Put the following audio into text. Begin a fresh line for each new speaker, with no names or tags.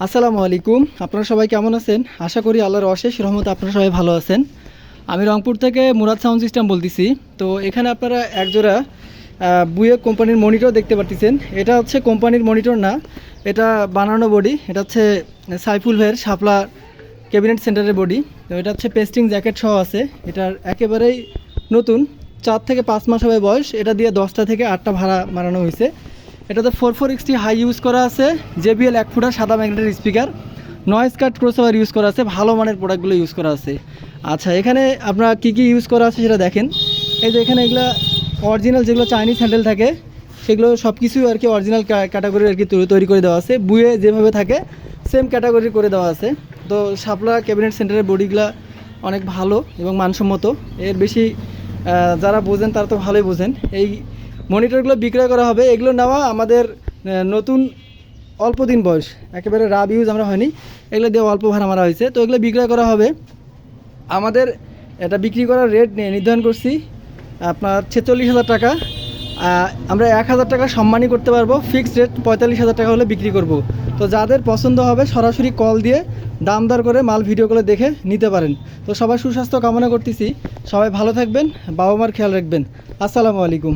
আসসালামু আলাইকুম। আপনারা সবাই কেমন আছেন? আশা করি আল্লাহর অশেষ রহমতে আপনারা সবাই ভালো আছেন। আমি রংপুর থেকে মুরাদ সাউন্ড সিস্টেম বলতেছি। তো এখানে আপনারা একজোড়া বুয়েক কোম্পানির মনিটর দেখতে পাচ্ছেন। এটা হচ্ছে কোম্পানির মনিটর না, এটা বানানো বডি। এটা হচ্ছে সাইফুল ভাইয়ের শাপলা ক্যাবিনেট সেন্টারের বডি। তো এটা হচ্ছে পেস্টিং জ্যাকেট সহ আছে। এটার একেবারেই নতুন, 4 থেকে 5 মাস হবে বয়স। এটা দিয়ে 10টা থেকে 8টা ভাড়া মারানো হয়েছে। এটাতে 44XT হাই ইউজ করা আছে, JBL 1 ফুটার সাদা ম্যাগনেটের স্পিকার, নয়েজ কাট ক্রসওভার ইউজ করা আছে, ভালো মানের প্রোডাক্টগুলো ইউজ করা আছে। আচ্ছা, এখানে আপনার কী কী ইউজ করা আছে সেটা দেখেন। এই যে এখানে এগুলো অরিজিনাল যেগুলো চাইনিজ হ্যান্ডেল থাকে সেগুলো সব কিছুই আর কি অরিজিনাল ক্যাটাগরির আর কি তৈরি করে দেওয়া আছে। বুয়ে যেভাবে থাকে সেম ক্যাটাগরি করে দেওয়া আছে। তো শাপলা ক্যাবিনেট সেন্টারের বডিগুলো অনেক ভালো এবং মানসম্মত। এর বেশি যারা বোঝেন তারা তো ভালোই বোঝেন। এই মনিটরগুলো বিক্রয় করা হবে। এগুলো নেওয়া আমাদের নতুন, অল্প দিন বয়স, একেবারে রাব ইউজ আমরা হয়নি, এগুলো দিয়ে অল্প ভাড়া মারা হয়েছে। তো এগুলো বিক্রয় করা হবে। আমাদের এটা বিক্রি করার রেট নির্ধারণ করছি আপনার 46,000 টাকা। আমরা 1,000 টাকা সম্মানী করতে পারবো। ফিক্সড রেট 45,000 টাকা হলে বিক্রি করব। তো যাদের পছন্দ হবে সরাসরি কল দিয়ে দাম দর করে মাল ভিডিও কলে দেখে নিতে পারেন। তো সবাই সুস্বাস্থ্য কামনা করতেছি। সবাই ভালো থাকবেন, বাবা মার খেয়াল রাখবেন। আসসালামু আলাইকুম।